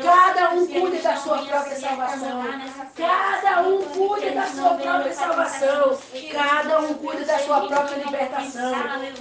Cada um cuida da sua própria salvação. Cada um cuida da sua própria salvação. Cada um cuida da sua própria libertação.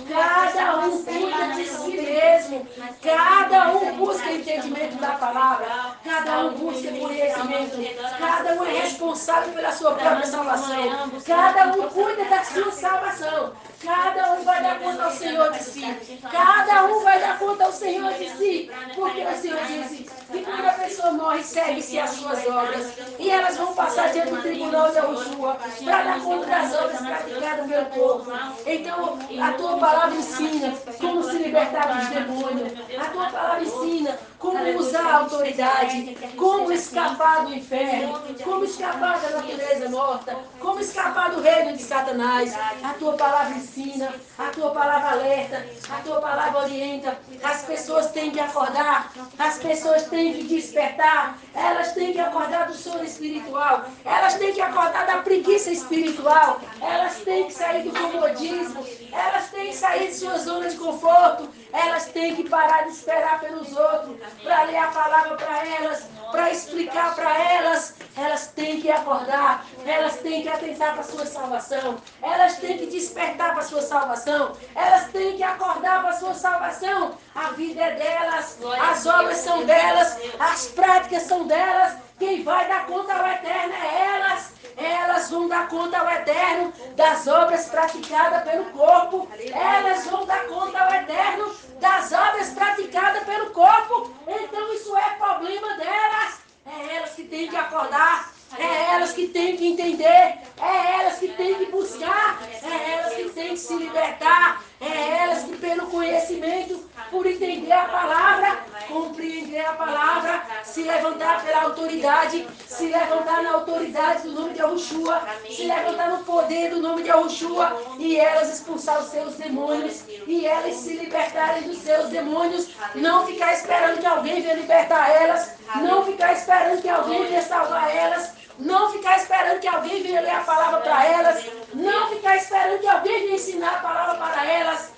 Cada um cuida de si mesmo. Cada um busca entendimento da palavra. Cada um busca conhecimento. Cada um é responsável pela sua própria salvação. Cada um cuida da sua salvação. Cada um vai dar conta ao Senhor de si. Cada um vai dar conta ao Senhor de si. Porque o Senhor disse que quando a pessoa morre, segue-se as suas obras. E elas vão passar diante do tribunal de Yahushua para dar conta das obras praticadas pelo corpo. Então, a tua palavra ensina como se libertar dos demônios. A tua palavra ensina como usar a autoridade, como escapar do inferno, como escapar da natureza morta, como escapar do reino de Satanás. A tua palavra ensina, a tua palavra alerta, a tua palavra orienta. As pessoas têm que acordar, as pessoas têm que despertar, elas têm que acordar do sono espiritual, elas têm que acordar da preguiça espiritual, elas têm que sair do comodismo, elas têm que sair de sua zona de conforto, elas têm que parar de esperar pelos outros, para ler a palavra para elas, para explicar para elas. Elas têm que acordar, elas têm que atentar para a sua salvação, elas têm que despertar para a sua salvação, elas têm que acordar para a sua salvação. A vida é delas, as obras são delas, as práticas são delas. Quem vai dar conta ao Eterno é elas. Elas vão dar conta ao Eterno das obras praticadas pelo corpo. Elas vão dar conta ao Eterno das obras praticadas pelo corpo. Então isso é problema delas. É elas que têm que acordar. É elas que têm que entender. É elas que têm que buscar. É elas que têm que se libertar. É elas que pelo conhecimento, por entender a palavra, compreender a palavra, se levantar pela autoridade, se levantar na autoridade do nome de Yahushua, se levantar no poder do nome de Yahushua, e elas expulsar os seus demônios, e elas se libertarem dos seus demônios, não ficar esperando que alguém venha libertar elas, não ficar esperando que alguém venha salvar elas, não ficar esperando que alguém venha ler a palavra para elas, não ficar esperando que alguém venha ensinar a palavra para elas.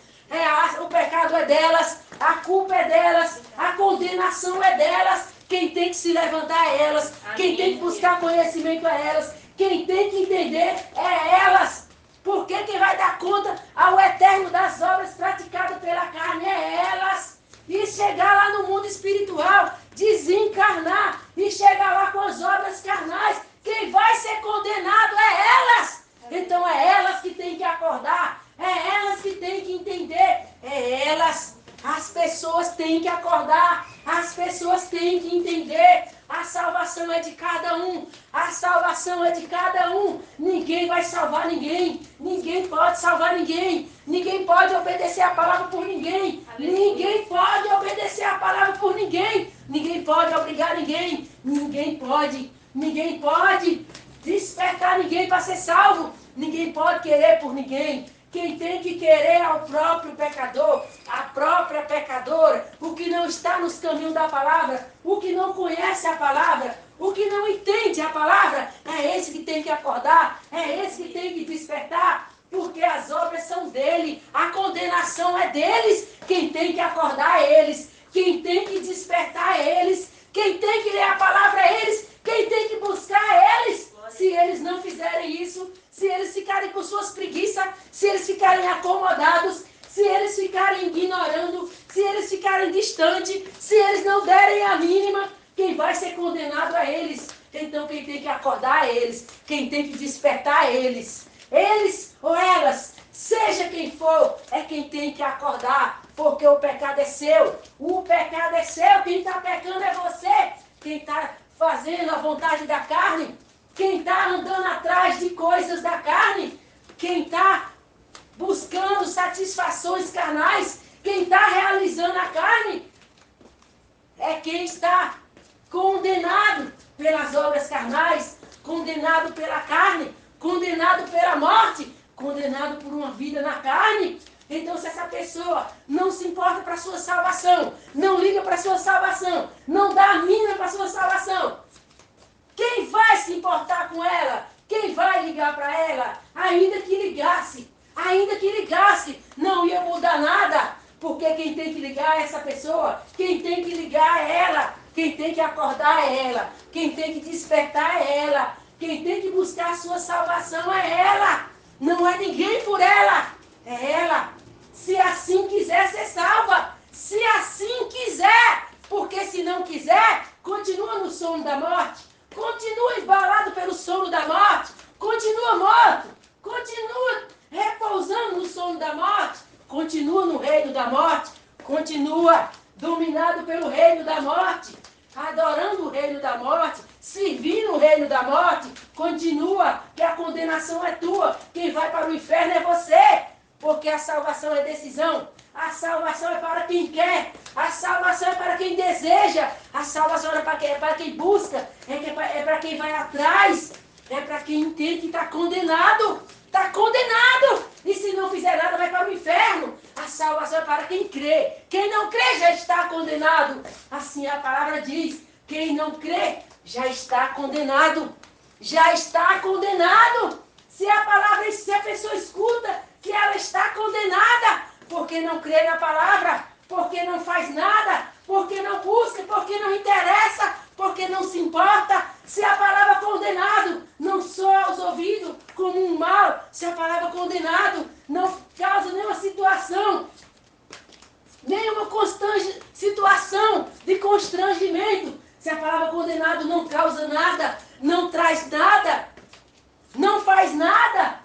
O pecado é delas, a culpa é delas, a condenação é delas. Quem tem que se levantar é elas, quem tem que buscar conhecimento é elas, quem tem que entender é elas. Porque quem vai dar conta ao Eterno das obras praticadas pela carne é elas. E chegar lá no mundo espiritual, desencarnar e chegar lá com as obras carnais, quem vai ser condenado é elas. Então é elas que têm que acordar, é elas que têm que entender, é elas. As pessoas têm que acordar, as pessoas têm que entender. A salvação é de cada um, a salvação é de cada um. Ninguém vai salvar ninguém, ninguém pode salvar ninguém, ninguém pode obedecer a palavra por ninguém, ninguém pode obedecer a palavra por ninguém, ninguém pode obrigar ninguém, ninguém pode despertar ninguém para ser salvo, ninguém pode querer por ninguém. Quem tem que querer é o próprio pecador, a própria pecadora, o que não está nos caminhos da palavra, o que não conhece a palavra, o que não entende a palavra, é esse que tem que acordar, é esse que tem que despertar, porque as obras são dele, a condenação é deles, quem tem que acordar é eles, quem tem que despertar é eles, quem tem que ler a palavra é eles, quem tem que buscar é eles. Se eles não fizerem isso, se eles ficarem com suas preguiças, se eles ficarem acomodados, se eles ficarem ignorando, se eles ficarem distantes, se eles não derem a mínima, quem vai ser condenado é eles. Então quem tem que acordar é eles, quem tem que despertar é eles. Eles ou elas, seja quem for, é quem tem que acordar, porque o pecado é seu. O pecado é seu, quem está pecando é você. Quem está fazendo a vontade da carne, quem está andando atrás de coisas da carne, quem está buscando satisfações carnais, quem está realizando a carne, é quem está condenado pelas obras carnais, condenado pela carne, condenado pela morte, condenado por uma vida na carne. Então, se essa pessoa não se importa para a sua salvação, não liga para a sua salvação, não dá a mínima para a sua salvação, quem vai se importar com ela? Quem vai ligar para ela? Ainda que ligasse, não ia mudar nada. Porque quem tem que ligar é essa pessoa. Quem tem que ligar é ela. Quem tem que acordar é ela. Quem tem que despertar é ela. Quem tem que buscar a sua salvação é ela. Não é ninguém por ela. É ela. Se assim quiser ser salva. Se assim quiser. Porque se não quiser, continua no sono da morte. Continua embalado pelo sono da morte. Continua morto. Continua repousando no sono da morte. Continua no reino da morte. Continua dominado pelo reino da morte. Adorando o reino da morte. Servindo o reino da morte. Continua que a condenação é tua. Quem vai para o inferno é você. Porque a salvação é decisão. A salvação é para quem quer. A salvação é para quem deseja. A salvação é para quem busca. É para quem vai atrás. É para quem entende que está condenado. Está condenado. E se não fizer nada, vai para o inferno. A salvação é para quem crê. Quem não crê já está condenado. Assim a palavra diz. Quem não crê já está condenado. Já está condenado. Se a pessoa escuta que ela está condenada, porque não crê na palavra, porque não faz nada, porque não busca, porque não interessa, porque não se importa. Se a palavra condenado não soa aos ouvidos como um mal, se a palavra condenado não causa nenhuma situação, nenhuma constante situação de constrangimento, se a palavra condenado não causa nada, não traz nada, não faz nada,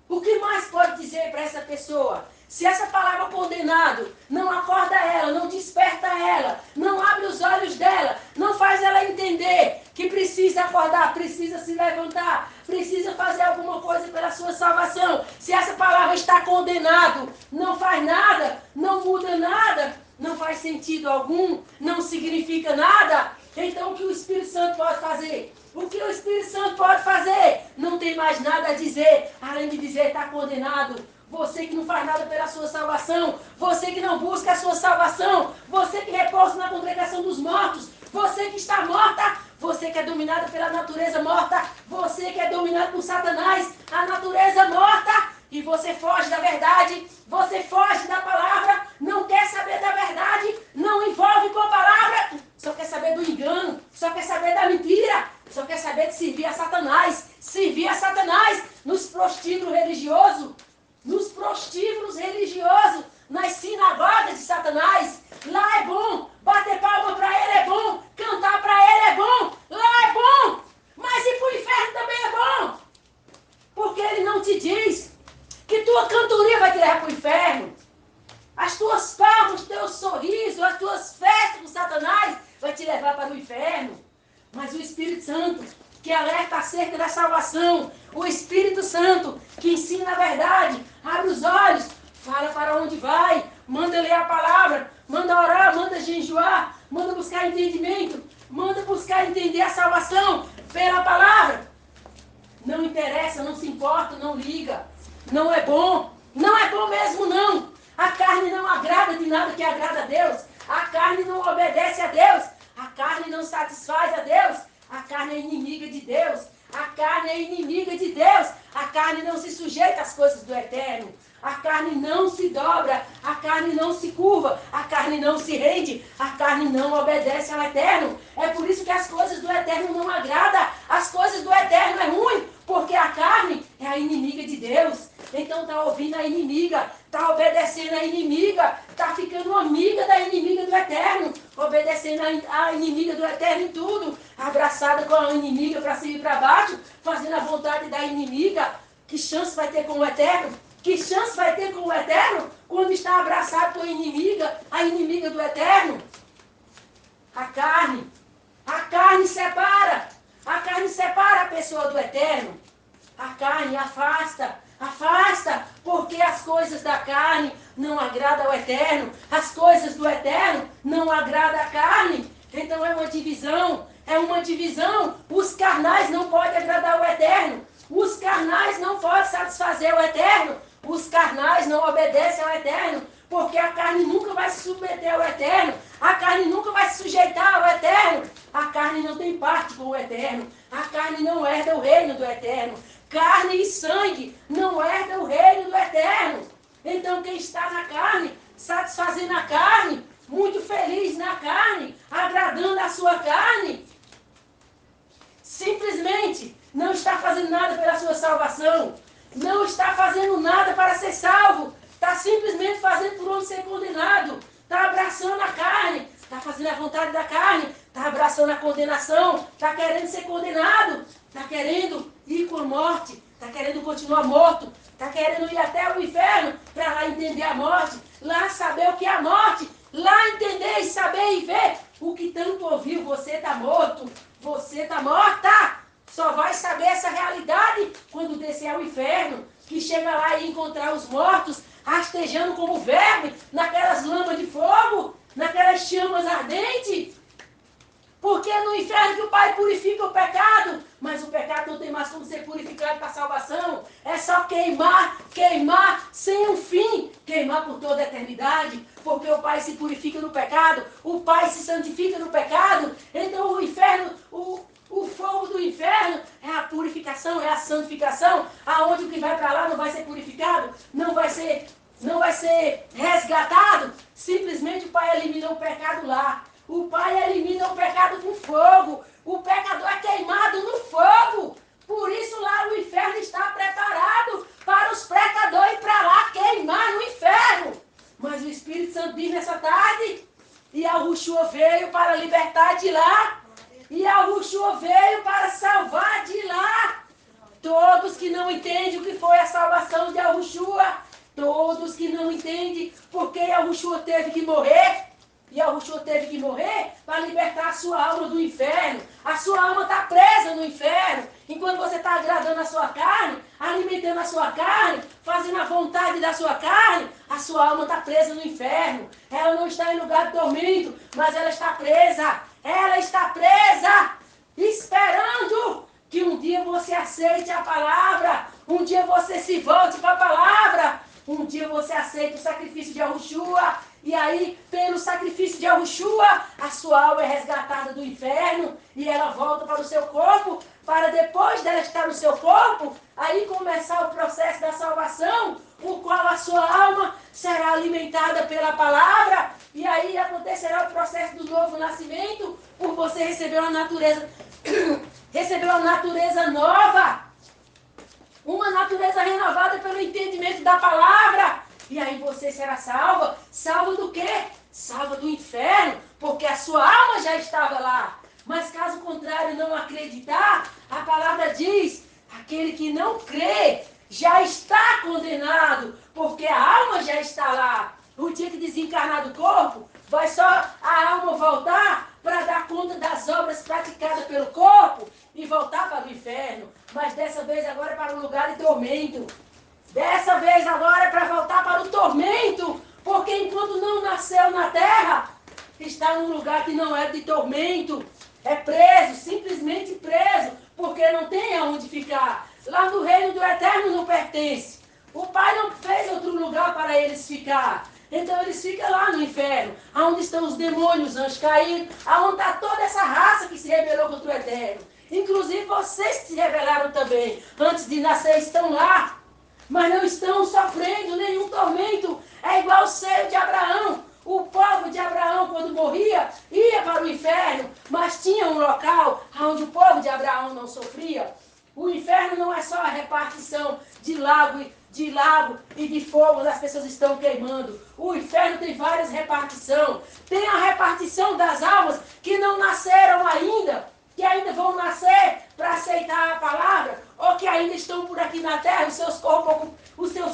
o que mais pode dizer para essa pessoa? Se essa palavra condenado não acorda ela, não desperta ela, não abre os olhos dela, não faz ela entender que precisa acordar, precisa se levantar, precisa fazer alguma coisa pela sua salvação. Se essa palavra está condenado, não faz nada, não muda nada, não faz sentido algum, não significa nada, então o que o Espírito Santo pode fazer? O que o Espírito Santo pode fazer? Não tem mais nada a dizer, além de dizer está condenado. Você que não faz nada pela sua salvação, você que não busca a sua salvação, você que repousa na congregação dos mortos, você que está morta, você que é dominada pela natureza morta, você que é dominado por Satanás, a natureza morta, e você foge da verdade, você foge da palavra, não quer saber da verdade, não envolve com a palavra, só quer saber do engano, só quer saber da mentira, só quer saber de servir a Satanás nos prostíbulos religiosos, nas sinagogas de Satanás. Lá é bom, bater palma para ele é bom, cantar para ele é bom, lá é bom, mas ir para o inferno também é bom, porque ele não te diz que tua cantoria vai te levar para o inferno, as tuas palmas, teu sorriso, as tuas festas com Satanás vai te levar para o inferno. Mas o Espírito Santo, que alerta acerca da salvação, o Espírito Santo, que ensina a verdade, abre os olhos, fala para onde vai, manda ler a palavra, manda orar, manda jejuar, manda buscar entendimento, manda buscar entender a salvação pela palavra. Não interessa, não se importa, não liga, não é bom mesmo não. A carne não agrada de nada que agrada a Deus, a carne não obedece a Deus, a carne não satisfaz a Deus, a carne é inimiga de Deus, a carne é inimiga de Deus, a carne não se sujeita às coisas do eterno, a carne não se dobra, a carne não se curva, a carne não se rende, a carne não obedece ao eterno. É por isso que as coisas do eterno não agradam, as coisas do eterno é ruim, porque a carne é a inimiga de Deus. Então está ouvindo a inimiga, está obedecendo a inimiga, está ficando amiga da inimiga do eterno, obedecendo a inimiga do eterno em tudo, abraçada com a inimiga para cima e para baixo, fazendo a vontade da inimiga. Que chance vai ter com o eterno? Que chance vai ter com o eterno quando está abraçado com a inimiga do eterno? A carne separa a pessoa do eterno. A carne afasta, porque as coisas da carne não agradam ao eterno, as coisas do eterno não agradam à carne. Então é uma divisão, os carnais não podem agradar o eterno, os carnais não podem satisfazer o eterno, os carnais não obedecem ao eterno, porque a carne nunca vai se submeter ao eterno, a carne nunca vai se sujeitar ao eterno, a carne não tem parte com o eterno, a carne não herda o reino do eterno, carne e sangue não herdam o reino do eterno. Então quem está na carne, satisfazendo a carne, muito feliz na carne, agradando a sua carne, simplesmente não está fazendo nada pela sua salvação, não está fazendo nada para ser salvo, está simplesmente fazendo por onde ser condenado, está abraçando a carne, está fazendo a vontade da carne, está abraçando a condenação, está querendo ser condenado, está querendo ir com a morte, está querendo continuar morto, está querendo ir até o inferno para lá entender a morte, lá saber o que é a morte, lá entender e saber e ver o que tanto ouviu. Você está morto, você está morta. Só vai saber essa realidade quando descer ao inferno, que chega lá e encontrar os mortos rastejando como verme naquelas lamas de fogo, naquelas chamas ardentes. Porque é no inferno que o Pai purifica o pecado, mas o pecado não tem mais como ser purificado para a salvação. É só queimar, queimar sem um fim, queimar por toda a eternidade, porque o Pai se purifica no pecado, o Pai se santifica no pecado. Então o inferno, o fogo do inferno é a purificação, é a santificação, aonde o que vai para lá não vai ser purificado, não vai ser resgatado. Simplesmente o Pai elimina o pecado lá. O Pai elimina o pecado com fogo. O pecador é queimado no fogo. Por isso lá o inferno está preparado para os pecadores ir para lá queimar no inferno. Mas o Espírito Santo diz nessa tarde, e a Yahushua veio para libertar de lá. E a Yahushua veio para salvar de lá. Todos que não entendem o que foi a salvação de Yahushua, todos que não entendem porque Yahushua teve que morrer, e Yahushua teve que morrer para libertar a sua alma do inferno. A sua alma está presa no inferno. Enquanto você está agradando a sua carne, alimentando a sua carne, fazendo a vontade da sua carne, a sua alma está presa no inferno. Ela não está em lugar de tormento, mas ela está presa. Ela está presa, esperando que um dia você aceite a palavra, um dia você se volte para a palavra, um dia você aceite o sacrifício de Yahushua, e aí, pelo sacrifício de Yahushua, a sua alma é resgatada do inferno, e ela volta para o seu corpo, para depois dela estar no seu corpo, aí começar o processo da salvação, o qual a sua alma será alimentada pela palavra, e aí acontecerá o processo do novo nascimento, por você receber uma natureza nova, uma natureza renovada pelo entendimento da palavra. E aí você será salva. Salva do quê? Salva do inferno, porque a sua alma já estava lá. Mas caso contrário, não acreditar, a palavra diz, aquele que não crê já está condenado, porque a alma já está lá. O dia que desencarnar do corpo, vai só a alma voltar para dar conta das obras praticadas pelo corpo e voltar para o inferno. Mas dessa vez agora é para um lugar de tormento. Dessa vez agora é para voltar para o tormento, porque enquanto não nasceu na terra, está num lugar que não é de tormento. É preso, simplesmente preso, porque não tem aonde ficar. Lá no reino do eterno não pertence. O Pai não fez outro lugar para eles ficar. Então eles ficam lá no inferno, aonde estão os demônios, os anjos caídos, aonde está toda essa raça que se rebelou contra o eterno. Inclusive vocês que se rebelaram também, antes de nascer, estão lá. Mas não estão sofrendo nenhum tormento. É igual o seio de Abraão. O povo de Abraão, quando morria, ia para o inferno, mas tinha um local onde o povo de Abraão não sofria. O inferno não é só a repartição de lago e de fogo, as pessoas estão queimando. O inferno tem várias repartições. Tem a repartição das almas que não nasceram ainda, que ainda vão nascer para aceitar a palavra, ou que ainda estão por aqui na terra, os seus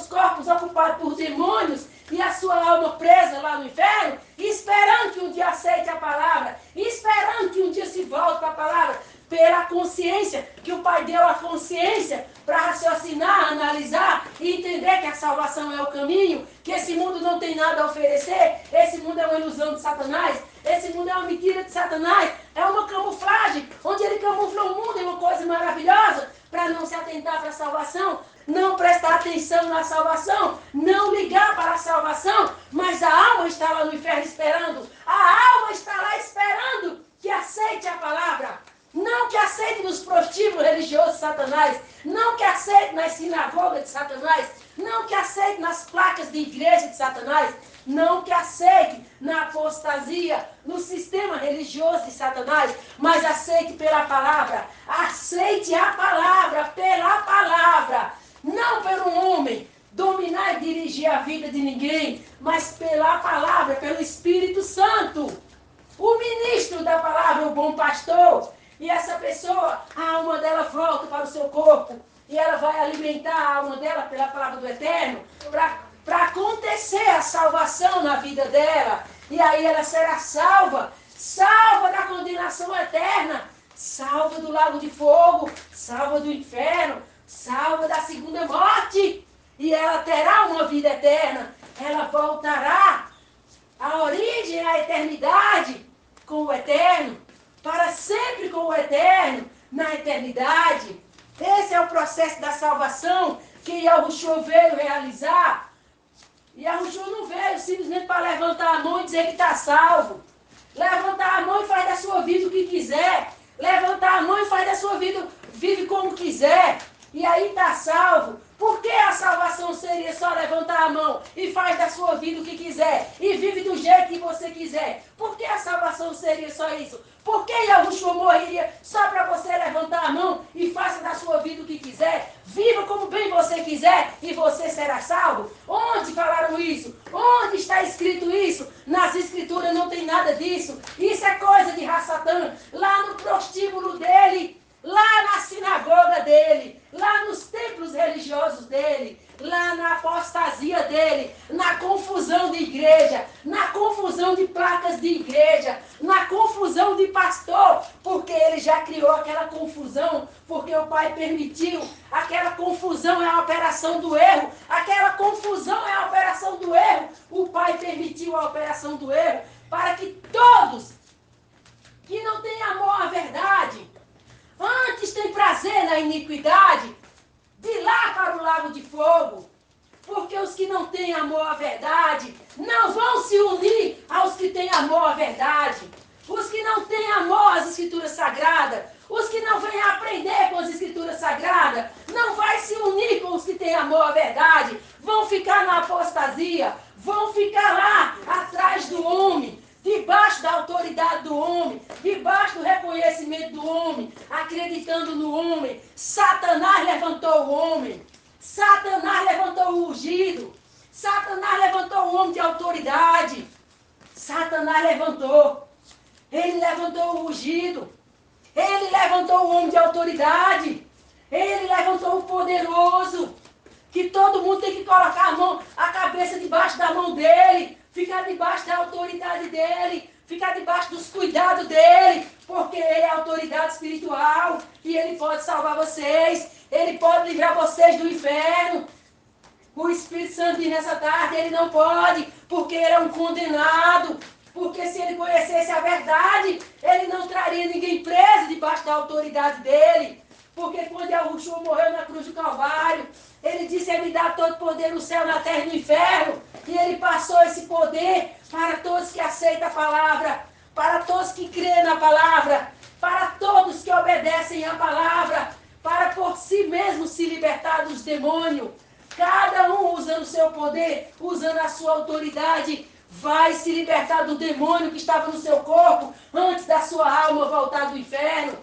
corpos ocupados por demônios, e a sua alma presa lá no inferno, esperando que um dia aceite a palavra, esperando que um dia se volte para a palavra, pela consciência, que o Pai deu a consciência para raciocinar, analisar e entender que a salvação é o caminho, que esse mundo não tem nada a oferecer, esse mundo é uma ilusão de Satanás, esse mundo é uma mentira de Satanás, é uma camuflagem, onde ele camufla o mundo em uma coisa maravilhosa, para não se atentar para a salvação, não prestar atenção na salvação, não ligar para a salvação, mas a alma está lá no inferno esperando, a alma está lá esperando que aceite a palavra. Não que aceite nos prostíbulos religiosos de Satanás, não que aceite nas sinagogas de Satanás, não que aceite nas placas de igreja de Satanás, Não que aceite na apostasia, no sistema religioso de Satanás, mas aceite pela palavra. Aceite a palavra pela palavra. Não pelo homem dominar e dirigir a vida de ninguém, mas pela palavra, pelo Espírito Santo. O ministro da palavra, o bom pastor. E essa pessoa, a alma dela volta para o seu corpo. E ela vai alimentar a alma dela pela palavra do Eterno. Para acontecer a salvação na vida dela. E aí ela será salva. Salva da condenação eterna. Salva do lago de fogo. Salva do inferno. Salva da segunda morte. E ela terá uma vida eterna. Ela voltará à origem, à eternidade com o Eterno. Para sempre com o Eterno, na eternidade. Esse é o processo da salvação que Yahushua veio realizar. Yahushua não veio simplesmente para levantar a mão e dizer que está salvo. Levantar a mão e faz da sua vida o que quiser. Levantar a mão e faz da sua vida, vive como quiser. E aí está salvo. Por que a salvação seria só levantar a mão e faz da sua vida o que quiser? E vive do jeito que você quiser? Por que a salvação seria só isso? Por que Yahushua morreria só para você levantar a mão e faça da sua vida o que quiser? Viva como bem você quiser e você será salvo? Onde falaram isso? Onde está escrito isso? Nas escrituras não tem nada disso. Isso é coisa de Rassatã. Lá no prostíbulo dele, lá na sinagoga dele, lá nos templos religiosos dele, lá na apostasia dele, na confusão de igreja, na confusão de placas de igreja, na confusão de pastor, porque ele já criou aquela confusão, porque o Pai permitiu. Aquela confusão é a operação do erro, aquela confusão é a operação do erro. O Pai permitiu a operação do erro para que todos que não têm amor à verdade, antes tem prazer na iniquidade, de lá para o lago de fogo. Porque os que não têm amor à verdade não vão se unir aos que têm amor à verdade. Os que não têm amor às escrituras sagradas, os que não vêm aprender com as escrituras sagradas, não vai se unir com os que têm amor à verdade. Vão ficar na apostasia, vão ficar lá atrás do homem, debaixo da autoridade do homem, debaixo do reconhecimento do homem, acreditando no homem. Satanás levantou o homem. Satanás levantou o ungido. Satanás levantou o homem de autoridade. Satanás levantou. Ele levantou o ungido. Ele levantou o homem de autoridade. Ele levantou o poderoso. Que todo mundo tem que colocar a cabeça debaixo da mão dele. Ficar debaixo da autoridade dele, ficar debaixo dos cuidados dele, porque ele é a autoridade espiritual e ele pode salvar vocês, ele pode livrar vocês do inferno. O Espírito Santo diz nessa tarde, ele não pode, porque ele é um condenado, porque se ele conhecesse a verdade, ele não traria ninguém preso debaixo da autoridade dele. Porque quando Yahushua morreu na cruz do Calvário, ele disse, ele dá todo poder no céu, na terra e no inferno. E ele passou esse poder para todos que aceitam a palavra, para todos que creem na palavra, para todos que obedecem à palavra, para por si mesmo se libertar dos demônios. Cada um usando o seu poder, usando a sua autoridade, vai se libertar do demônio que estava no seu corpo antes da sua alma voltar do inferno.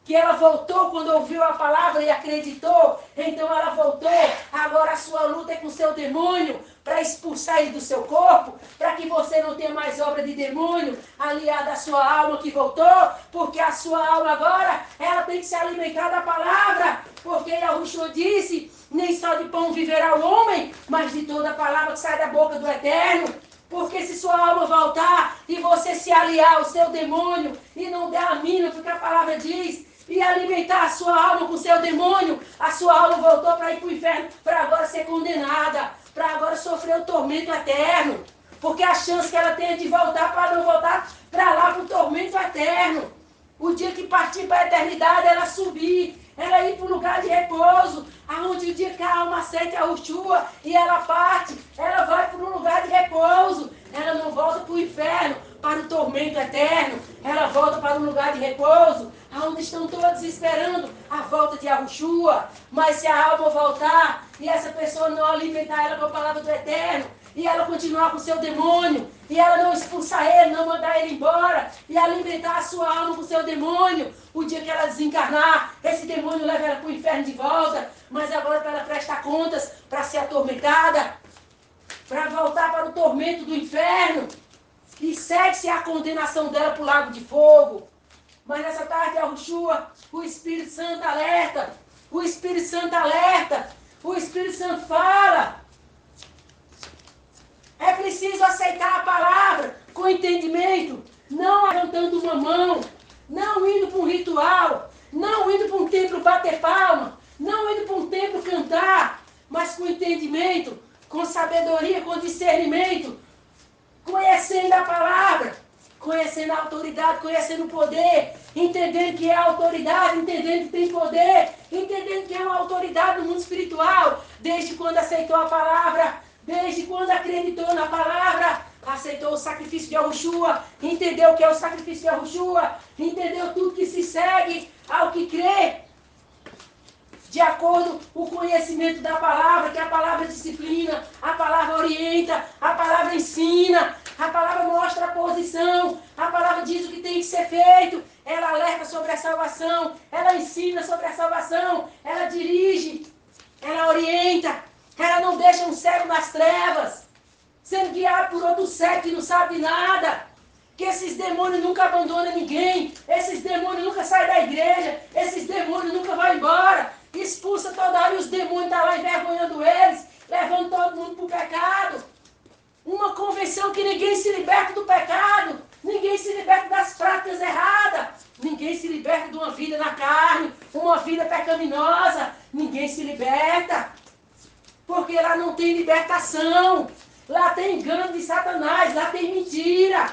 Que ela voltou quando ouviu a palavra e acreditou, então ela voltou. Agora a sua luta é com o seu demônio, para expulsar ele do seu corpo, para que você não tenha mais obra de demônio aliada à sua alma que voltou, porque a sua alma agora, ela tem que se alimentar da palavra, porque Yahushua disse, nem só de pão viverá o homem, mas de toda a palavra que sai da boca do Eterno. Porque se sua alma voltar e você se aliar ao seu demônio e não der a mínima porque a palavra diz, e alimentar a sua alma com o seu demônio, a sua alma voltou para ir para o inferno, para agora ser condenada, para agora sofrer o tormento eterno. Porque a chance que ela tem é de voltar para não voltar para lá para o tormento eterno. O dia que partir para a eternidade, ela subir, ela ir para um lugar de repouso, aonde o dia que a alma aceita a Yahushua e ela parte, ela vai para um lugar de repouso. Ela não volta para o inferno, para o tormento eterno. Ela volta para um lugar de repouso, aonde estão todos esperando a volta de Yahushua. Mas se a alma voltar e essa pessoa não alimentar ela com a palavra do Eterno, e ela continuar com o seu demônio, e ela não expulsar ele, não mandar ele embora, e alimentar a sua alma com o seu demônio, o dia que ela desencarnar, esse demônio leva ela para o inferno de volta, mas agora para ela prestar contas, para ser atormentada, para voltar para o tormento do inferno, e segue-se a condenação dela para o lago de fogo. Mas nessa tarde, Yahushua, o Espírito Santo alerta, o Espírito Santo alerta, o Espírito Santo fala. É preciso aceitar a palavra com entendimento, não levantando uma mão, não indo para um ritual, não indo para um templo bater palma, não indo para um templo cantar, mas com entendimento, com sabedoria, com discernimento, conhecendo a palavra, conhecendo a autoridade, conhecendo o poder, entendendo que é autoridade, entendendo que tem poder, entendendo que é uma autoridade no mundo espiritual, desde quando aceitou a palavra, desde quando acreditou na palavra, aceitou o sacrifício de Yahushua, entendeu o que é o sacrifício de Yahushua, entendeu tudo que se segue ao que crê, de acordo com o conhecimento da palavra, que a palavra disciplina, a palavra orienta, a palavra ensina, a palavra mostra a posição, a palavra diz o que tem que ser feito, ela alerta sobre a salvação, ela ensina sobre a salvação, ela dirige, ela orienta, ela não deixa um cego nas trevas, sendo guiado por outro cego que não sabe de nada, que esses demônios nunca abandonam ninguém, esses demônios nunca saem da igreja, esses demônios nunca vão embora, expulsa toda hora e os demônios estão lá envergonhando eles, levando todo mundo para o pecado. Uma convenção que ninguém se liberta do pecado, ninguém se liberta das práticas erradas, ninguém se liberta de uma vida na carne, uma vida pecaminosa, ninguém se liberta, porque lá não tem libertação, lá tem engano de Satanás, lá tem mentira.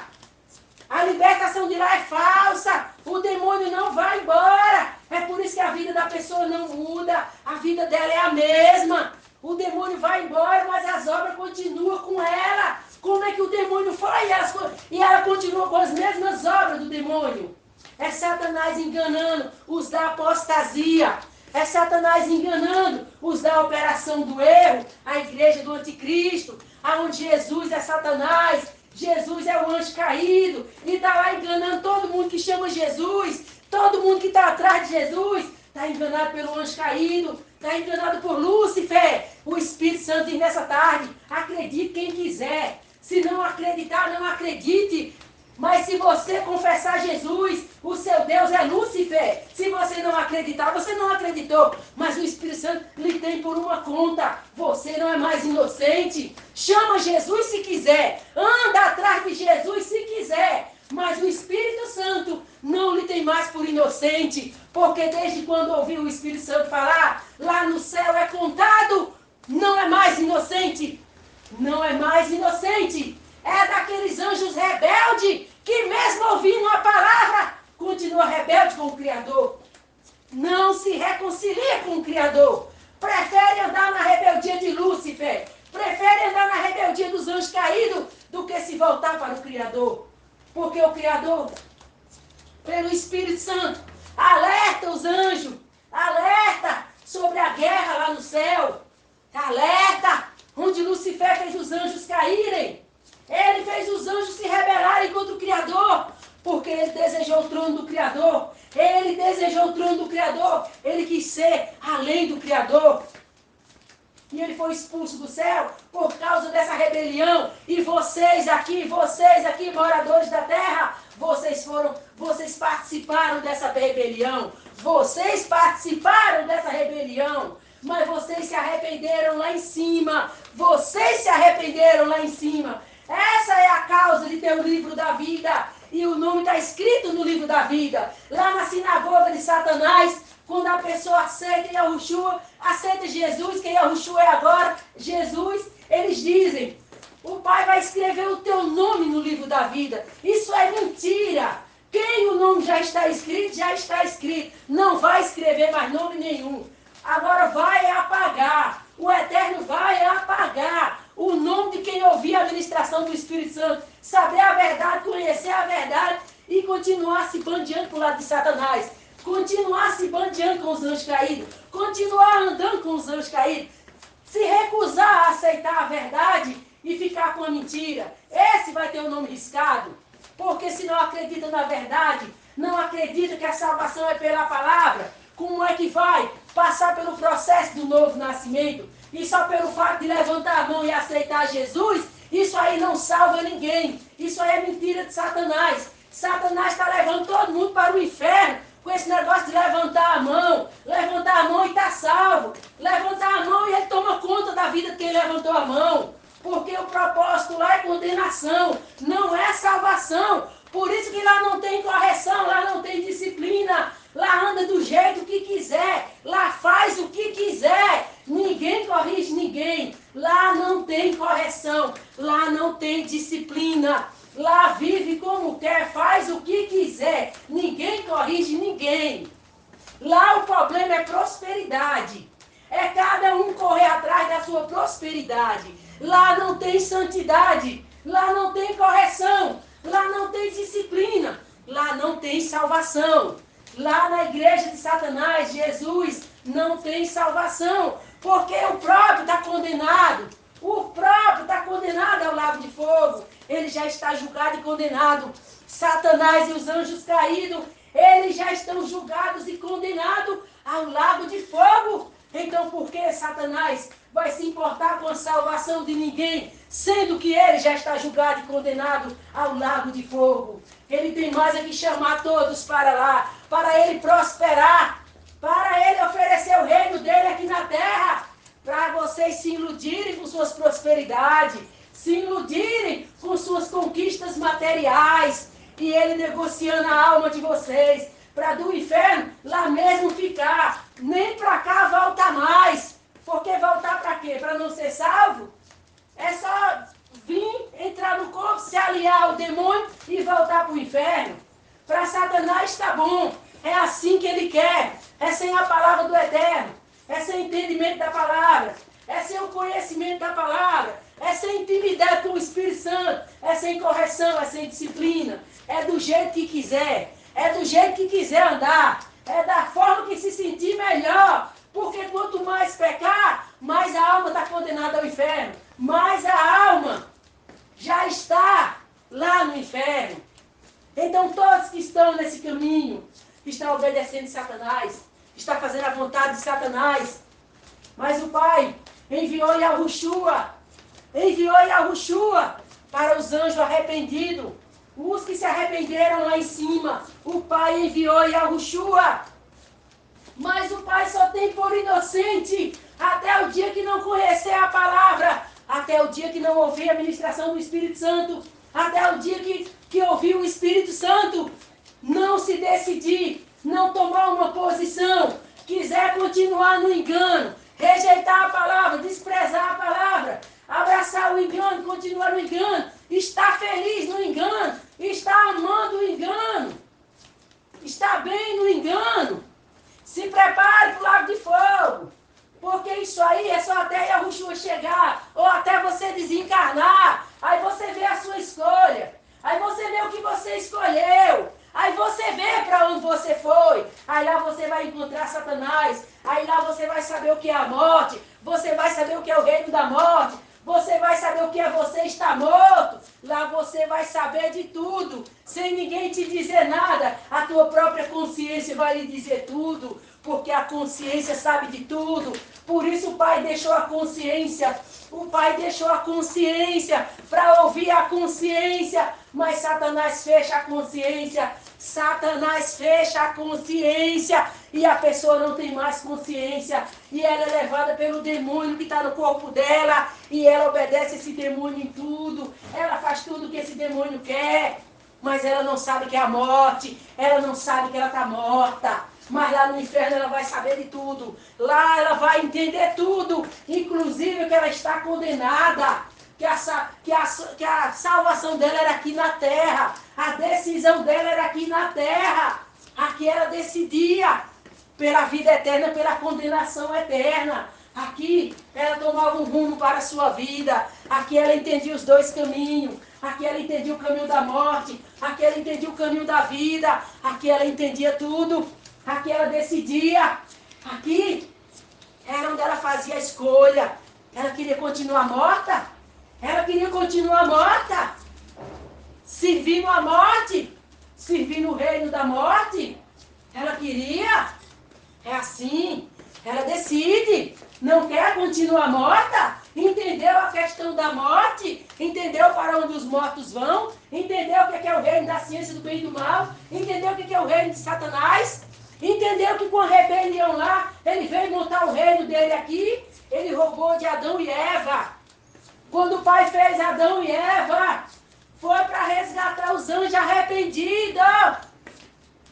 A libertação de lá é falsa, o demônio não vai embora, é por isso que a vida da pessoa não muda, a vida dela é a mesma. O demônio vai embora, mas as obras continuam com ela. Como é que o demônio foi e ela continua com as mesmas obras do demônio? É Satanás enganando os da apostasia. É Satanás enganando os da operação do erro, a igreja do anticristo, aonde Jesus é Satanás, Jesus é o anjo caído, e está lá enganando todo mundo que chama Jesus, todo mundo que está atrás de Jesus, está enganado pelo anjo caído, está enganado por Lúcifer. O Espírito Santo diz nessa tarde, acredite quem quiser, se não acreditar, não acredite. Mas se você confessar Jesus, o seu Deus é Lúcifer. Se você não acreditar, você não acreditou. Mas o Espírito Santo lhe tem por uma conta. Você não é mais inocente. Chama Jesus se quiser. Anda atrás de Jesus se quiser. Mas o Espírito Santo não lhe tem mais por inocente. Porque desde quando ouviu o Espírito Santo falar, lá no céu é contado, não é mais inocente. Não é mais inocente. É daqueles anjos rebeldes que mesmo ouvindo a palavra, continua rebelde com o Criador. Não se reconcilia com o Criador. Prefere andar na rebeldia de Lúcifer. Prefere andar na rebeldia dos anjos caídos do que se voltar para o Criador. Porque o Criador, pelo Espírito Santo, alerta os anjos. Alerta sobre a guerra lá no céu. Alerta onde Lúcifer fez os anjos caírem. Ele fez os anjos se rebelarem contra o Criador, porque ele desejou o trono do Criador. Ele desejou o trono do Criador. Ele quis ser além do Criador. E ele foi expulso do céu por causa dessa rebelião. E vocês aqui, moradores da terra, vocês participaram dessa rebelião. Vocês participaram dessa rebelião. Mas vocês se arrependeram lá em cima. Vocês se arrependeram lá em cima. Essa é a causa de ter o livro da vida. E o nome está escrito no livro da vida. Lá na sinagoga de Satanás, quando a pessoa aceita Yahushua, aceita Jesus, que Yahushua é agora, Jesus, eles dizem, o Pai vai escrever o teu nome no livro da vida. Isso é mentira. Quem o nome já está escrito. Não vai escrever mais nome nenhum. Agora vai apagar. O Eterno vai apagar o nome de quem ouvir a ministração do Espírito Santo, saber a verdade, conhecer a verdade e continuar se bandeando para o lado de Satanás, continuar se bandeando com os anjos caídos, continuar andando com os anjos caídos, se recusar a aceitar a verdade e ficar com a mentira. Esse vai ter o nome riscado. Porque se não acredita na verdade, não acredita que a salvação é pela palavra, como é que vai passar pelo processo do novo nascimento? E só pelo fato de levantar a mão e aceitar Jesus, isso aí não salva ninguém. Isso aí é mentira de Satanás. Satanás está levando todo mundo para o inferno com esse negócio de levantar a mão e está salvo. Levantar a mão e ele toma conta da vida de quem levantou a mão. Porque o propósito lá é condenação, não é salvação. Por isso que lá não tem correção, lá não tem disciplina. Lá anda do jeito que quiser, lá faz o que quiser. Ninguém corrige ninguém. Lá não tem correção, lá não tem disciplina. Lá vive como quer, faz o que quiser. Ninguém corrige ninguém. Lá o problema é prosperidade. É cada um correr atrás da sua prosperidade. Lá não tem santidade. Lá não tem correção. Lá não tem disciplina. Lá não tem salvação. Lá na igreja de Satanás, Jesus não tem salvação. Porque o próprio está condenado. O próprio está condenado ao lago de fogo. Ele já está julgado e condenado. Satanás e os anjos caídos, eles já estão julgados e condenados ao lago de fogo. Então por que Satanás vai se importar com a salvação de ninguém, sendo que ele já está julgado e condenado ao lago de fogo? Ele tem mais é que chamar todos para lá, para ele prosperar, para ele oferecer o reino dele aqui na terra, para vocês se iludirem com suas prosperidades, se iludirem com suas conquistas materiais, e ele negociando a alma de vocês, para do inferno lá mesmo ficar, nem para cá volta mais. Porque voltar para quê? Para não ser salvo? É só vir, entrar no corpo, se aliar ao demônio e voltar para o inferno. Para Satanás está bom, é assim que ele quer, é sem a palavra do Eterno, é sem entendimento da palavra, é sem o conhecimento da palavra, é sem intimidade com o Espírito Santo, é sem correção, é sem disciplina, é do jeito que quiser, é do jeito que quiser andar, é da forma que se sentir melhor, porque quanto mais pecar, mais a alma está condenada ao inferno, mais a alma já está lá no inferno. Então todos que estão nesse caminho, que estão obedecendo Satanás, está fazendo a vontade de Satanás, mas o Pai enviou Yahushua para os anjos arrependidos, os que se arrependeram lá em cima. O Pai enviou Yahushua, mas o Pai só tem por inocente até o dia que não conhecer a palavra, até o dia que não ouvir a ministração do Espírito Santo, até o dia que ouvir o Espírito Santo, não se decidir, não tomar uma posição, quiser continuar no engano, rejeitar a palavra, desprezar a palavra, abraçar o engano, continuar no engano, estar feliz no engano, estar amando o engano, estar bem no engano, se prepare para o lago de fogo, porque isso aí é só até Yahushua chegar, ou até você desencarnar, aí você vê a sua escolha, aí você vê o que você escolheu, aí você vê para onde você foi, aí lá você vai encontrar Satanás, aí lá você vai saber o que é a morte, você vai saber o que é o reino da morte, você vai saber o que é você estar morto, lá você vai saber de tudo, sem ninguém te dizer nada, a tua própria consciência vai lhe dizer tudo, porque a consciência sabe de tudo, por isso o Pai deixou a consciência para ouvir a consciência, mas Satanás fecha a consciência, e a pessoa não tem mais consciência, e ela é levada pelo demônio que está no corpo dela, e ela obedece esse demônio em tudo, ela faz tudo que esse demônio quer, mas ela não sabe que é a morte, ela não sabe que ela está morta, mas lá no inferno ela vai saber de tudo, lá ela vai entender tudo, inclusive que ela está condenada, que a salvação dela era aqui na terra, a decisão dela era aqui na terra, aqui ela decidia pela vida eterna, pela condenação eterna, aqui ela tomava um rumo para a sua vida, aqui ela entendia os dois caminhos, aqui ela entendia o caminho da morte, aqui ela entendia o caminho da vida, aqui ela entendia tudo, aqui ela decidia, aqui era onde ela fazia a escolha, ela queria continuar morta, Ela queria continuar morta, servindo a morte, servindo o reino da morte. Ela queria. É assim. Ela decide. Não quer continuar morta. Entendeu a questão da morte? Entendeu para onde os mortos vão? Entendeu o que é o reino da ciência do bem e do mal? Entendeu o que é o reino de Satanás? Entendeu que com a rebelião lá, ele veio montar o reino dele aqui? Ele roubou de Adão e Eva. Quando o pai fez Adão e Eva, foi para resgatar os anjos arrependidos.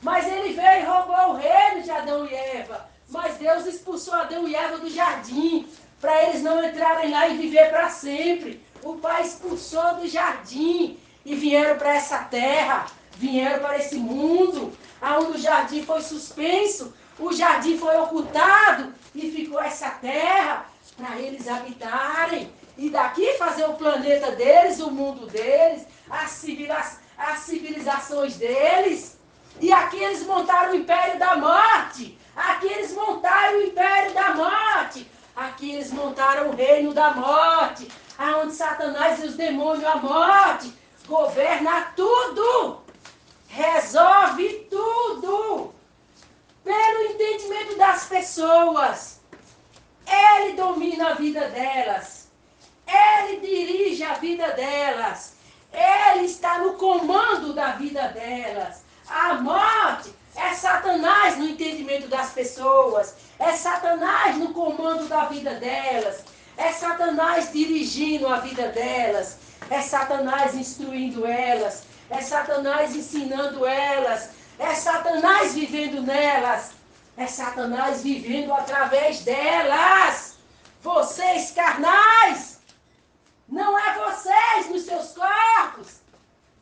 Mas ele veio e roubou o reino de Adão e Eva. Mas Deus expulsou Adão e Eva do jardim, para eles não entrarem lá e viver para sempre. O pai expulsou do jardim e vieram para essa terra, vieram para esse mundo, aonde o jardim foi suspenso, o jardim foi ocultado e ficou essa terra para eles habitarem. E daqui fazer o planeta deles, o mundo deles, as civilizações deles. E aqui eles montaram o império da morte. Aqui eles montaram o império da morte. Aqui eles montaram o reino da morte. Aonde Satanás e os demônios, a morte, governa tudo. Resolve tudo. Pelo entendimento das pessoas. Ele domina a vida delas. Ele dirige a vida delas. Ele está no comando da vida delas. A morte é Satanás no entendimento das pessoas. É Satanás no comando da vida delas. É Satanás dirigindo a vida delas. É Satanás instruindo elas. É Satanás ensinando elas. É Satanás vivendo nelas. É Satanás vivendo através delas. Vocês carnais. Não é vocês nos seus corpos.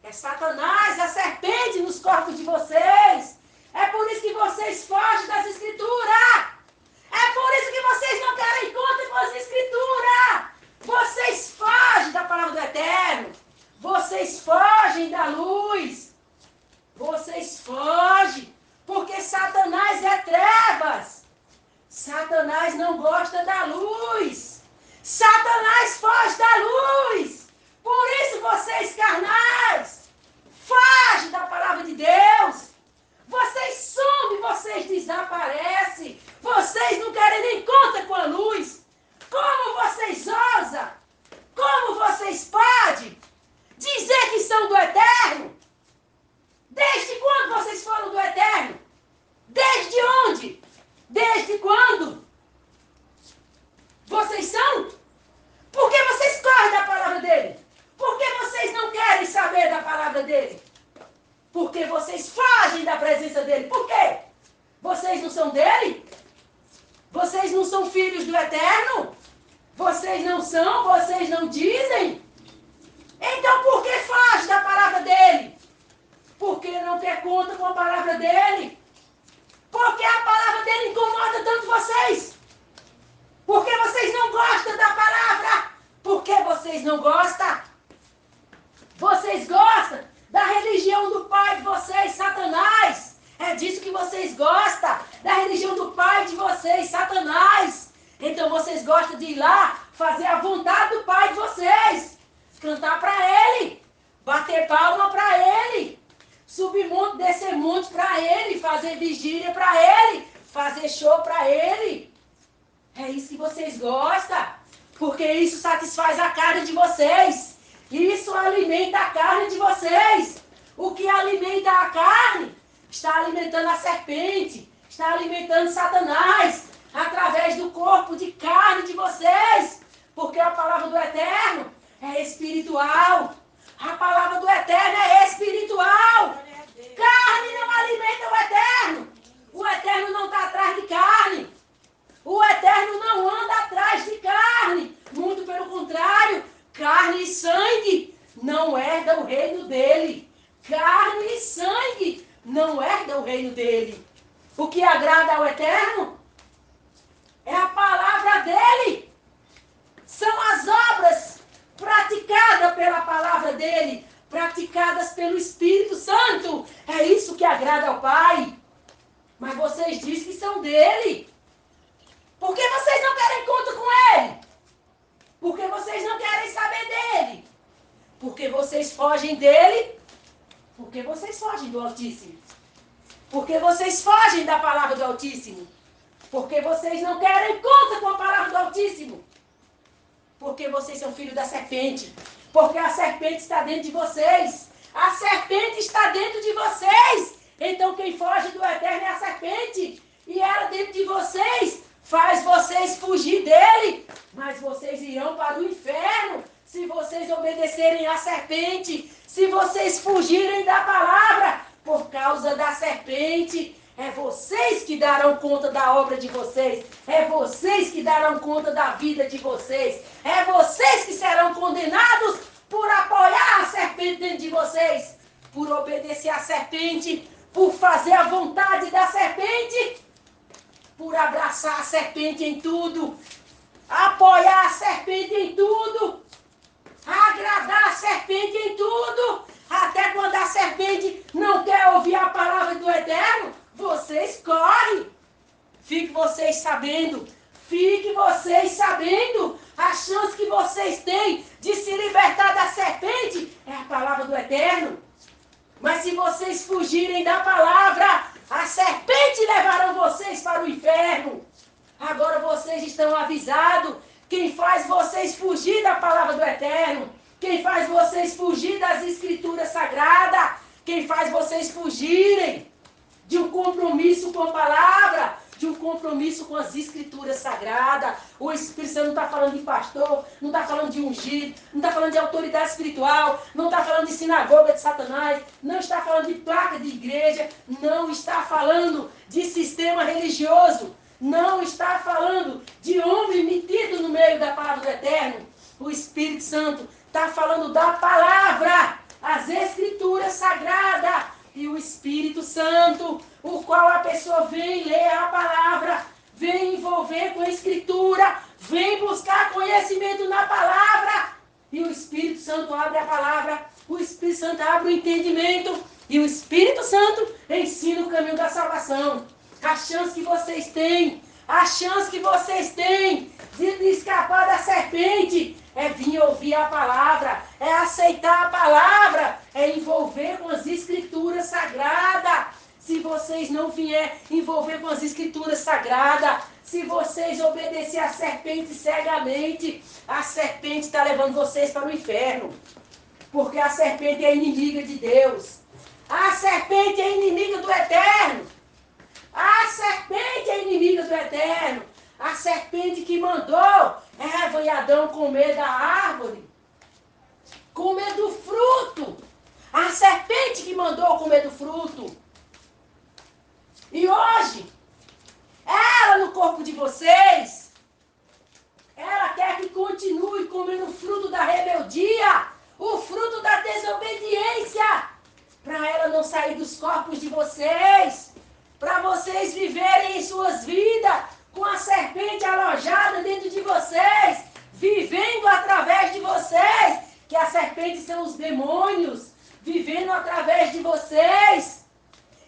É Satanás, a serpente nos corpos de vocês. É por isso que vocês fogem das escrituras. É por isso que vocês não querem conta com as escrituras. Vocês fogem da palavra do Eterno. Vocês fogem da luz. Vocês fogem. Porque Satanás é trevas. Satanás não gosta da luz. Satanás foge da luz. Por isso vocês carnais, fogem da palavra de Deus. Vocês somem, vocês desaparecem. Vocês não querem nem conta com a luz. Como vocês ousam? Como vocês podem dizer que são do Eterno? Desde quando vocês foram do Eterno? Desde onde? Desde quando? Vocês são? Por que vocês correm da palavra dele? Por que vocês não querem saber da palavra dele? Porque vocês fogem da presença dele. Por quê? Vocês não são dele? Vocês não são filhos do Eterno? Vocês não são? Vocês não dizem? Então por que foge da palavra dele? Porque não quer conta com a palavra dele? Porque a palavra dele incomoda tanto vocês? Porque vocês não gostam da palavra? Por que vocês não gostam? Vocês gostam da religião do pai de vocês, Satanás. É disso que vocês gostam. Da religião do pai de vocês, Satanás. Então vocês gostam de ir lá fazer a vontade do pai de vocês. Cantar para ele. Bater palma para ele. Subir monte, descer monte para ele. Fazer vigília para ele. Fazer show para ele. É isso que vocês gostam. Porque isso satisfaz a carne de vocês. Isso alimenta a carne de vocês. O que alimenta a carne está alimentando a serpente. Está alimentando Satanás. Através do corpo de carne de vocês. Porque a palavra do Eterno é espiritual. A palavra do Eterno é espiritual. Carne não alimenta o Eterno. O Eterno não está atrás de carne. O Eterno não anda atrás de carne. Muito pelo contrário. Carne e sangue não herdam o reino dele. Carne e sangue não herdam o reino dele. O que agrada ao Eterno é a palavra dele. São as obras praticadas pela palavra dele, praticadas pelo Espírito Santo. É isso que agrada ao Pai. Mas vocês dizem que são dele. Por que vocês não querem conta com ele? Porque vocês não querem saber dele. Porque vocês fogem dele. Porque vocês fogem do Altíssimo. Porque vocês fogem da palavra do Altíssimo. Porque vocês não querem conta com a palavra do Altíssimo. Porque vocês são filhos da serpente. Porque a serpente está dentro de vocês. A serpente está dentro de vocês. Então quem foge do eterno é a serpente. E ela dentro de vocês faz vocês fugir dele. Mas vocês irão para o inferno se vocês obedecerem à serpente. Se vocês fugirem da palavra por causa da serpente. É vocês que darão conta da obra de vocês. É vocês que darão conta da vida de vocês. É vocês que serão condenados por apoiar a serpente dentro de vocês. Por obedecer à serpente. Por fazer a vontade da serpente. Por abraçar a serpente em tudo. Apoiar a serpente em tudo. Agradar a serpente em tudo. Até quando a serpente não quer ouvir a palavra do Eterno, vocês correm. Fique vocês sabendo. Fique vocês sabendo. A chance que vocês têm de se libertar da serpente é a palavra do Eterno. Mas se vocês fugirem da palavra, a serpente levará vocês para o inferno. Agora vocês estão avisados. Quem faz vocês fugir da palavra do Eterno, quem faz vocês fugir das escrituras sagradas, quem faz vocês fugirem de um compromisso com a palavra, de um compromisso com as escrituras sagradas. O Espírito Santo não está falando de pastor, não está falando de ungido, não está falando de autoridade espiritual, não está falando de sinagoga de Satanás, não está falando de placa de igreja, não está falando de sistema religioso, não está falando de homem metido no meio da palavra do Eterno. O Espírito Santo está falando da palavra, as escrituras sagradas. E o Espírito Santo, o qual a pessoa vem ler a palavra, vem envolver com a escritura, vem buscar conhecimento na palavra. E o Espírito Santo abre a palavra, o Espírito Santo abre o entendimento. E o Espírito Santo ensina o caminho da salvação. A chance que vocês têm, a chance que vocês têm de escapar da serpente é vir ouvir a palavra, é aceitar a palavra, é envolver com as escrituras sagradas. Se vocês não vier envolver com as escrituras sagradas, se vocês obedecer à serpente cegamente, a serpente está levando vocês para o inferno. Porque a serpente é inimiga de Deus. A serpente é inimiga do Eterno. A serpente é inimiga do Eterno. A serpente que mandou Eva e Adão comer da árvore, comer do fruto. A serpente que mandou comer do fruto. E hoje, ela no corpo de vocês, ela quer que continue comendo o fruto da rebeldia, o fruto da desobediência, para ela não sair dos corpos de vocês, para vocês viverem em suas vidas com a serpente alojada dentro de vocês, vivendo através de vocês, que a serpente são os demônios, vivendo através de vocês.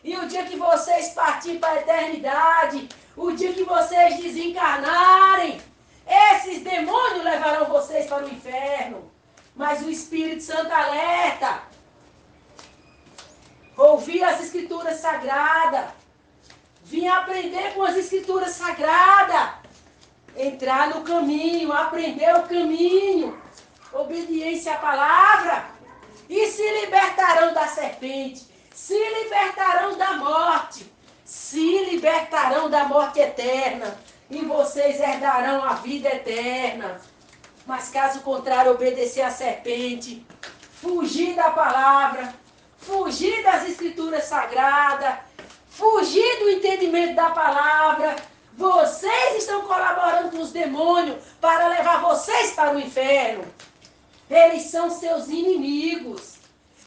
E o dia que vocês partirem para a eternidade, o dia que vocês desencarnarem, esses demônios levarão vocês para o inferno. Mas o Espírito Santo alerta. Ouvir as escrituras sagradas. Vim aprender com as escrituras sagradas. Entrar no caminho, aprender o caminho. Obediência à palavra. E se libertarão da serpente. Se libertarão da morte. Se libertarão da morte eterna. E vocês herdarão a vida eterna. Mas caso contrário, obedecer à serpente. Fugir da palavra. Fugir das escrituras sagradas. Fugir do entendimento da palavra. Vocês estão colaborando com os demônios para levar vocês para o inferno. Eles são seus inimigos.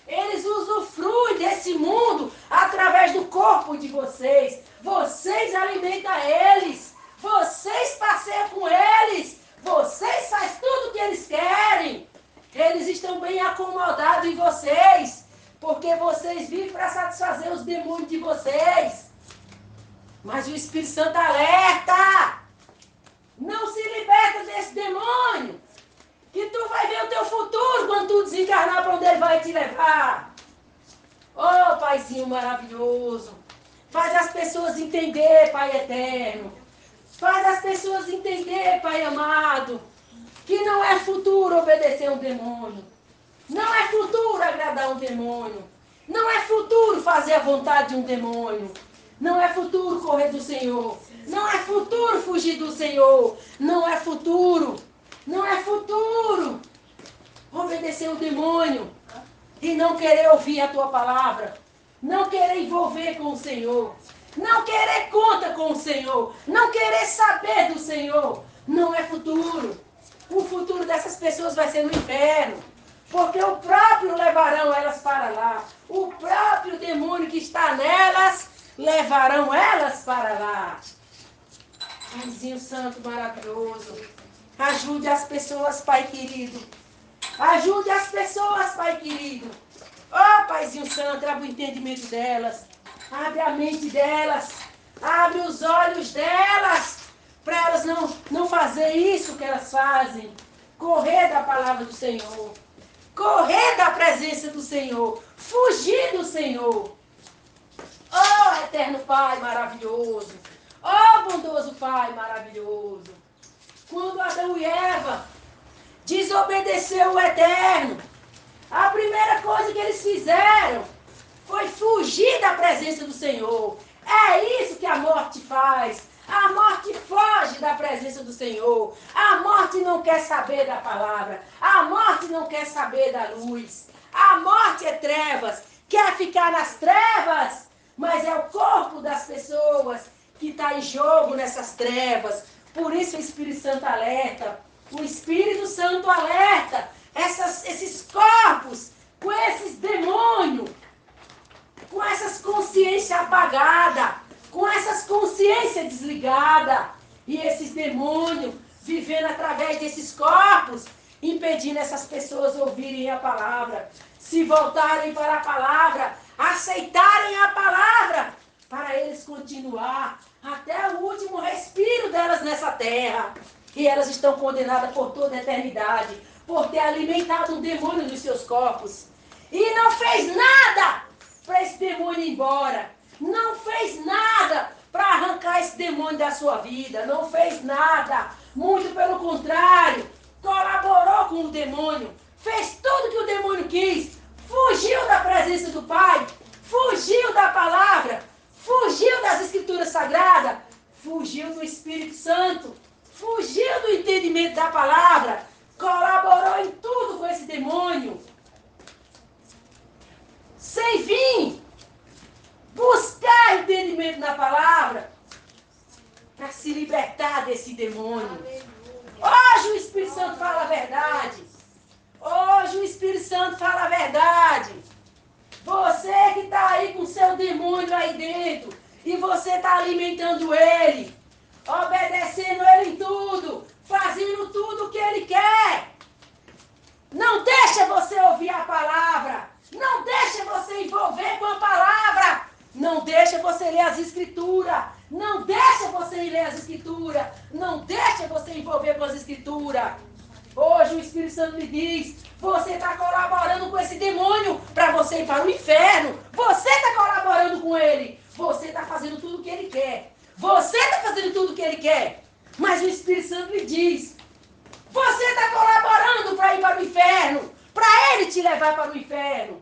Eles usufruem desse mundo através do corpo de vocês. Vocês alimentam eles. Vocês passeiam com eles. Vocês fazem tudo o que eles querem. Eles estão bem acomodados em vocês. Porque vocês vivem para satisfazer os demônios de vocês. Mas o Espírito Santo alerta. Não se liberta desse demônio. quando tu desencarnar, para onde ele vai te levar? Oh, Paizinho maravilhoso. Faz as pessoas entender, Pai eterno. Faz as pessoas entender, Pai amado, que não é futuro obedecer um demônio. Não é futuro agradar um demônio. Não é futuro fazer a vontade de um demônio. Não é futuro correr do Senhor. Não é futuro fugir do Senhor. Não é futuro. Não é futuro obedecer um demônio e não querer ouvir a tua palavra. Não querer envolver com o Senhor. Não querer conta com o Senhor. Não querer saber do Senhor. Não é futuro. O futuro dessas pessoas vai ser no inferno. Porque o próprio levarão elas para lá. O próprio demônio que está nelas levarão elas para lá. Paizinho Santo maravilhoso. Ajude as pessoas, Pai querido. Ajude as pessoas, Pai querido. Ó, Paizinho Santo, abre o entendimento delas. Abre a mente delas. Abre os olhos delas. Para elas não fazer isso que elas fazem. Correr da palavra do Senhor. Correr da presença do Senhor. Fugir do Senhor. Oh, eterno Pai maravilhoso. Oh, bondoso Pai maravilhoso. Quando Adão e Eva desobedeceu o Eterno, a primeira coisa que eles fizeram foi fugir da presença do Senhor. É isso que a morte faz. A morte foge da presença do Senhor. A morte não quer saber da palavra. A morte não quer saber da luz. A morte é trevas. Quer ficar nas trevas, mas é o corpo das pessoas que está em jogo nessas trevas. Por isso o Espírito Santo alerta. O Espírito Santo alerta esses corpos com esses demônios, com essas consciências apagadas, com essas consciências desligadas. E esses demônios vivendo através desses corpos, impedindo essas pessoas ouvirem a palavra, se voltarem para a palavra, aceitarem a palavra, para eles continuar até o último respiro delas nessa terra. E elas estão condenadas por toda a eternidade, por ter alimentado um demônio nos seus corpos. E não fez nada para esse demônio ir embora. Não fez nada para arrancar esse demônio da sua vida. Não fez nada. Muito pelo contrário, colaborou com o demônio. Fez tudo que o demônio quis. Fugiu da presença do Pai. Fugiu da palavra. Fugiu das Escrituras Sagradas. Fugiu do Espírito Santo. Fugiu do entendimento da palavra. Colaborou em tudo com esse demônio. Sem fim. Buscar entendimento na palavra. Para se libertar desse demônio. Hoje o Espírito Santo fala a verdade. Hoje o Espírito Santo fala a verdade. Você que está aí com seu demônio aí dentro. E você está alimentando ele. Obedecendo ele em tudo. Fazendo tudo o que ele quer. Não deixa você ouvir a palavra. Não deixa você envolver com a palavra. Não deixa você ler as Escrituras. Não deixa você ler as Escrituras. Não deixa você envolver com as Escrituras. Hoje o Espírito Santo me diz, você está colaborando com esse demônio para você ir para o inferno. Você está colaborando com ele. Você está fazendo tudo o que ele quer. Você está fazendo tudo o que ele quer. Mas o Espírito Santo lhe diz, você está colaborando para ir para o inferno. Para ele te levar para o inferno.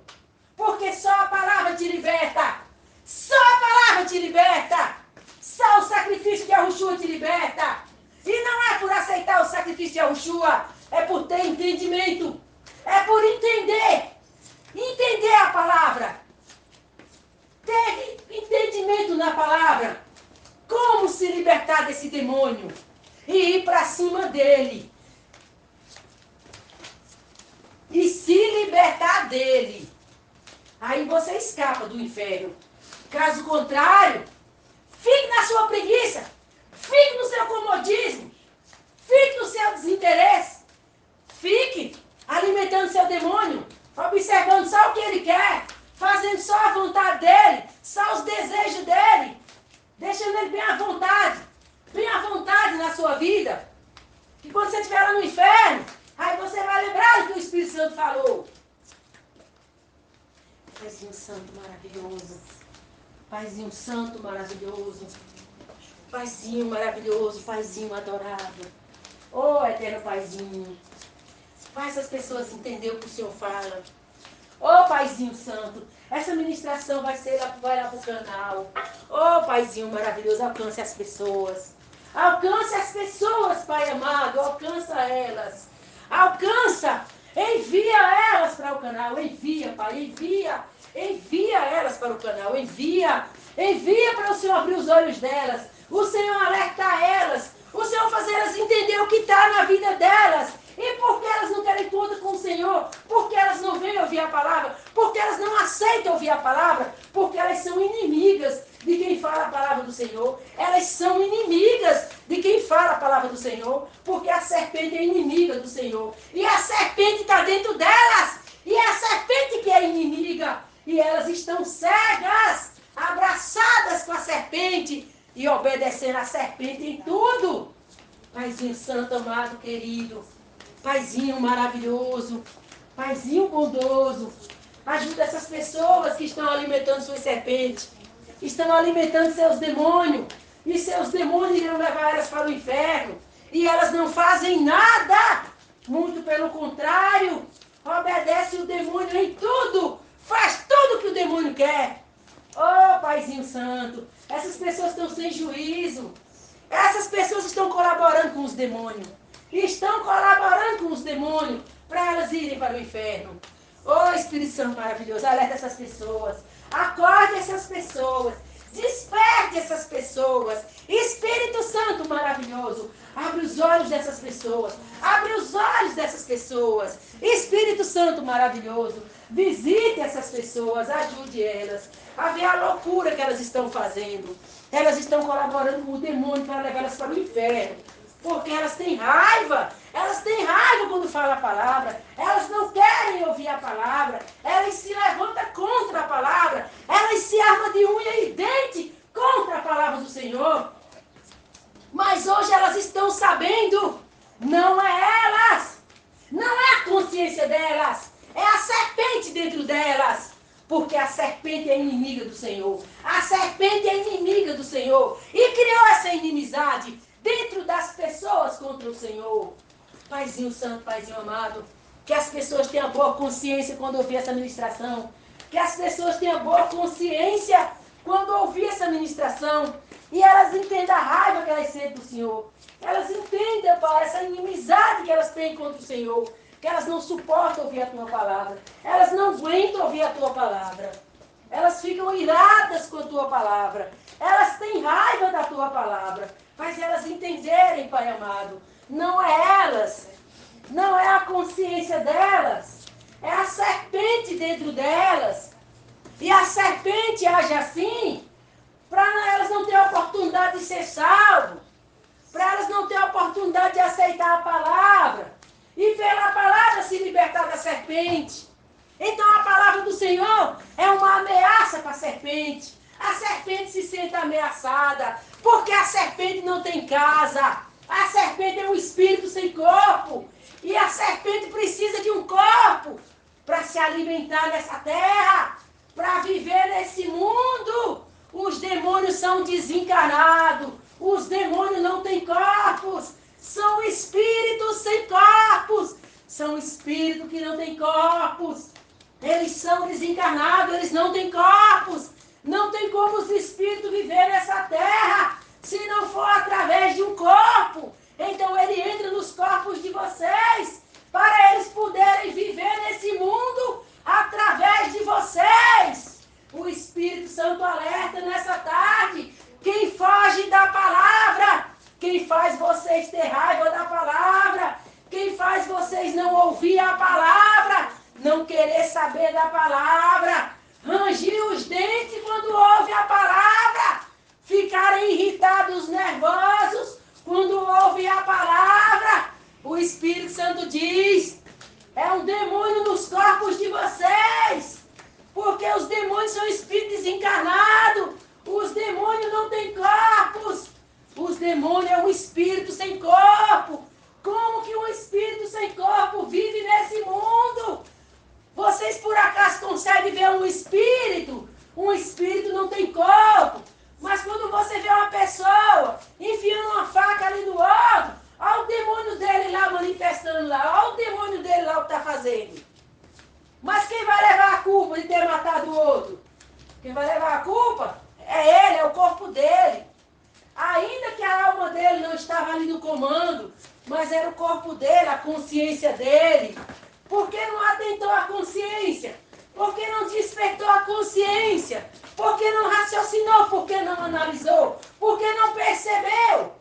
Porque só a palavra te liberta. Só a palavra te liberta. Só o sacrifício de Yahushua te liberta. E não é por aceitar o sacrifício de Yahushua. É por ter entendimento. É por entender. Entender a palavra. Ter entendimento na palavra. Como se libertar desse demônio. E ir para cima dele. E se libertar dele. Aí você escapa do inferno. Caso contrário, fique na sua preguiça. Fique no seu comodismo. Fique no seu desinteresse. Fique alimentando seu demônio. Observando só o que ele quer. Fazendo só a vontade dele. Só os desejos dele. Deixando ele bem à vontade. Bem à vontade na sua vida. Que quando você estiver lá no inferno, Aí você vai lembrar do que o Espírito Santo falou. Paizinho Santo maravilhoso. Paizinho Santo maravilhoso. Paizinho maravilhoso. Paizinho adorado. Oh, eterno Paizinho. Faz as pessoas entenderem o que o Senhor fala. Oh, Paizinho Santo. Essa ministração vai lá para o canal. Oh, Paizinho maravilhoso. Alcance as pessoas. Alcance as pessoas, Pai amado. Alcança elas. Alcança. Envia elas para o canal. Envia, Pai. Envia. Envia elas para o canal. Envia. Envia para o Senhor abrir os olhos delas. O Senhor alertar elas. O Senhor fazer elas entender o que está na vida delas. E por que elas não querem encontro com o Senhor? Porque elas não vêm ouvir a palavra? Porque elas não aceitam ouvir a palavra? Porque elas são inimigas de quem fala a palavra do Senhor. Elas são inimigas de quem fala a palavra do Senhor. Porque a serpente é inimiga do Senhor. E a serpente está dentro delas. E é a serpente que é inimiga. E elas estão cegas, abraçadas com a serpente e obedecendo a serpente em tudo. Paizinho Santo, amado, querido. Paizinho maravilhoso, Paizinho bondoso, ajuda essas pessoas que estão alimentando suas serpentes, estão alimentando seus demônios, e seus demônios irão levar elas para o inferno, e elas não fazem nada, muito pelo contrário, obedece o demônio em tudo, faz tudo que o demônio quer. Oh, Paizinho Santo, essas pessoas estão sem juízo, essas pessoas estão colaborando com os demônios. Estão colaborando com os demônios para elas irem para o inferno. Oh, Espírito Santo maravilhoso, alerta essas pessoas. Acorde essas pessoas. Desperte essas pessoas. Espírito Santo maravilhoso, abre os olhos dessas pessoas. Abre os olhos dessas pessoas. Espírito Santo maravilhoso, visite essas pessoas, ajude elas a ver a loucura que elas estão fazendo. Elas estão colaborando com o demônio para levar elas para o inferno. Porque elas têm raiva quando falam a palavra, elas não querem ouvir a palavra, elas se levantam contra a palavra, elas se armam de unha e dente contra a palavra do Senhor. Mas hoje elas estão sabendo, não é elas, não é a consciência delas, é a serpente dentro delas. Porque a serpente é inimiga do Senhor, a serpente é inimiga do Senhor e criou essa inimizade dentro das pessoas contra o Senhor. Paizinho Santo, Paizinho amado, que as pessoas tenham boa consciência quando ouvir essa ministração. Que as pessoas tenham boa consciência quando ouvir essa ministração. E elas entendam a raiva que elas sentem do Senhor. Elas entendam, Pai, essa inimizade que elas têm contra o Senhor. Que elas não suportam ouvir a Tua palavra. Elas não aguentam ouvir a Tua palavra. Elas ficam iradas com a Tua palavra. Elas têm raiva da Tua palavra. Faz elas entenderem, Pai amado. Não é elas. Não é a consciência delas. É a serpente dentro delas. E a serpente age assim para elas não terem a oportunidade de ser salvas. Para elas não terem a oportunidade de aceitar a palavra. E pela palavra se libertar da serpente. Então a palavra do Senhor é uma ameaça para a serpente. A serpente se sente ameaçada. Porque a serpente não tem casa. A serpente é um espírito sem corpo. E a serpente precisa de um corpo para se alimentar nessa terra, para viver nesse mundo. Os demônios são desencarnados. Os demônios não têm corpos. São espíritos sem corpos. São espíritos que não têm corpos. Eles são desencarnados, eles não têm corpos. Não tem como os espíritos viver nessa terra se não for através de um corpo. Então ele entra nos corpos de vocês para eles poderem viver nesse mundo através de vocês. O Espírito Santo alerta nessa tarde. Quem foge da palavra, quem faz vocês ter raiva da palavra, quem faz vocês não ouvir a palavra, não querer saber da palavra, rangir os dentes quando ouve a palavra, ficarem irritados, nervosos quando ouve a palavra. O Espírito Santo diz, é um demônio nos corpos de vocês, porque os demônios são espíritos desencarnados, os demônios não têm corpos, os demônios é um espírito sem corpo. Como que um espírito sem corpo um espírito não tem corpo. Mas quando você vê uma pessoa enfiando uma faca ali no outro, olha o demônio dele lá manifestando lá, olha o demônio dele lá o que está fazendo. Mas quem vai levar a culpa de ter matado o outro? Quem vai levar a culpa é ele, é o corpo dele. Ainda que a alma dele não estava ali no comando, mas era o corpo dele, a consciência dele. Por que não atentou a consciência? Por que não despertou a consciência? Por que não raciocinou? Por que não analisou? Por que não percebeu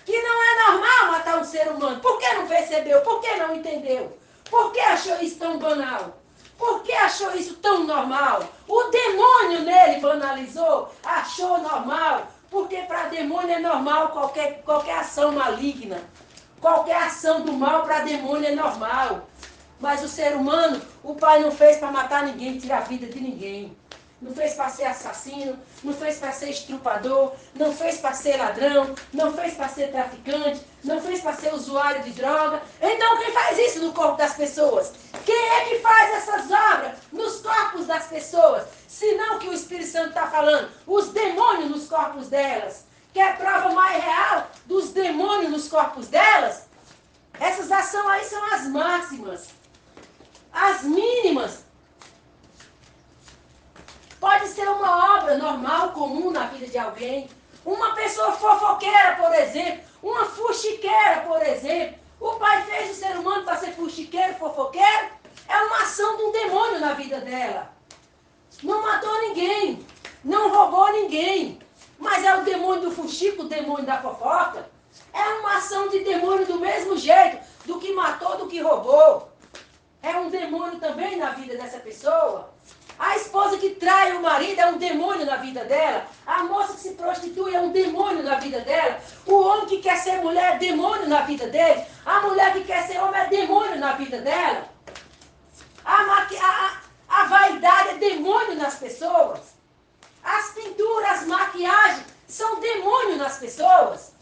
que não é normal matar um ser humano? Por que não percebeu? Por que não entendeu? Por que achou isso tão banal? Por que achou isso tão normal? O demônio nele banalizou, achou normal. Porque para demônio é normal qualquer ação maligna. Qualquer ação do mal para demônio é normal. Mas o ser humano, o pai não fez para matar ninguém, tirar a vida de ninguém. Não fez para ser assassino, não fez para ser estuprador, não fez para ser ladrão, não fez para ser traficante, não fez para ser usuário de droga. Então quem faz isso no corpo das pessoas? Quem é que faz essas obras nos corpos das pessoas? Se não que o Espírito Santo está falando, os demônios nos corpos delas. Quer prova mais real dos demônios nos corpos delas? Essas ações aí são as máximas. As mínimas. Pode ser uma obra normal, comum na vida de alguém. Uma pessoa fofoqueira, por exemplo. Uma fuxiqueira, por exemplo. O pai fez o ser humano para ser fuxiqueiro, fofoqueiro. É uma ação de um demônio na vida dela. Não matou ninguém. Não roubou ninguém. Mas é o demônio do fuxico, o demônio da fofoca. É uma ação de demônio do mesmo jeito. Do que matou, do que roubou. É um demônio também na vida dessa pessoa. A esposa que trai o marido é um demônio na vida dela. A moça que se prostitui é um demônio na vida dela. O homem que quer ser mulher é demônio na vida dele. A mulher que quer ser homem é demônio na vida dela. A vaidade é demônio nas pessoas. As pinturas, as maquiagens são demônio nas pessoas.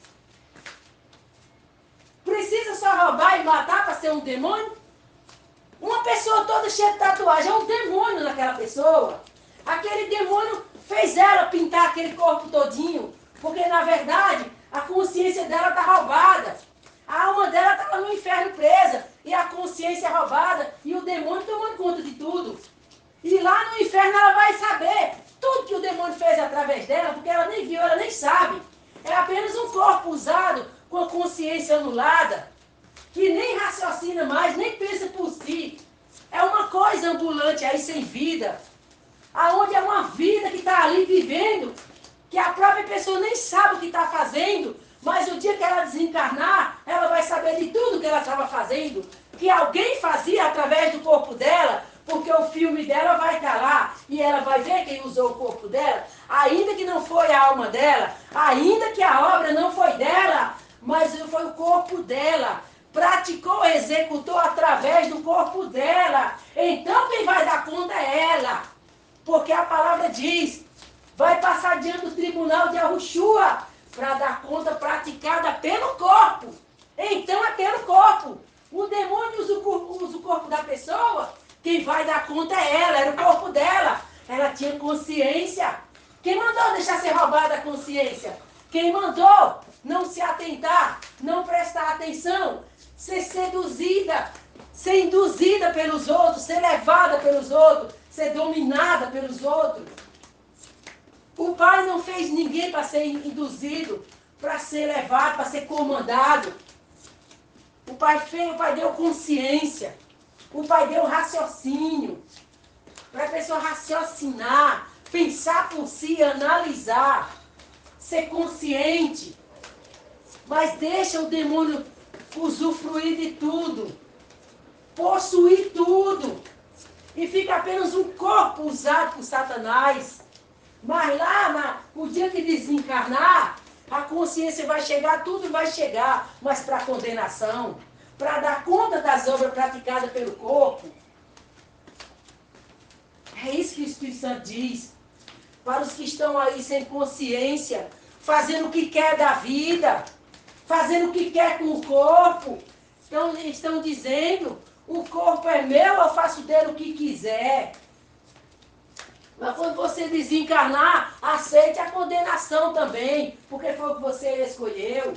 Precisa só roubar e matar para ser um demônio? Uma pessoa toda cheia de tatuagem é um demônio naquela pessoa. Aquele demônio fez ela pintar aquele corpo todinho. Porque, na verdade, a consciência dela está roubada. A alma dela estava no inferno presa. E a consciência é roubada. E o demônio tomando conta de tudo. E lá no inferno ela vai saber tudo que o demônio fez através dela. Porque ela nem viu, ela nem sabe. É apenas um corpo usado com a consciência anulada. Que nem raciocina mais, nem pensa por si. É uma coisa ambulante aí sem vida. Aonde é uma vida que está ali vivendo, que a própria pessoa nem sabe o que está fazendo, mas o dia que ela desencarnar, ela vai saber de tudo que ela estava fazendo, que alguém fazia através do corpo dela, porque o filme dela vai estar lá, e ela vai ver quem usou o corpo dela, ainda que não foi a alma dela, ainda que a obra não foi dela, mas foi o corpo dela. Praticou, executou através do corpo dela. Então quem vai dar conta é ela. Porque a palavra diz, vai passar diante do tribunal de Yahushua para dar conta praticada pelo corpo. Então é pelo corpo. O demônio usa o corpo da pessoa, quem vai dar conta é ela, era o corpo dela. Ela tinha consciência. Quem mandou deixar ser roubada a consciência? Quem mandou não se atentar, não prestar atenção, ser seduzida, ser induzida pelos outros, ser levada pelos outros, ser dominada pelos outros. O pai não fez ninguém para ser induzido, para ser levado, para ser comandado. O pai deu consciência. O pai deu raciocínio. Para a pessoa raciocinar, pensar por si, analisar, ser consciente. Mas deixa o demônio usufruir de tudo, possuir tudo, e fica apenas um corpo usado por Satanás. Mas lá, o dia que desencarnar, a consciência vai chegar, tudo vai chegar, mas para condenação, para dar conta das obras praticadas pelo corpo. É isso que o Espírito Santo diz. Para os que estão aí sem consciência, fazendo o que quer da vida, fazendo o que quer com o corpo. Então, estão dizendo, o corpo é meu, eu faço dele o que quiser. Mas quando você desencarnar, aceite a condenação também, porque foi o que você escolheu.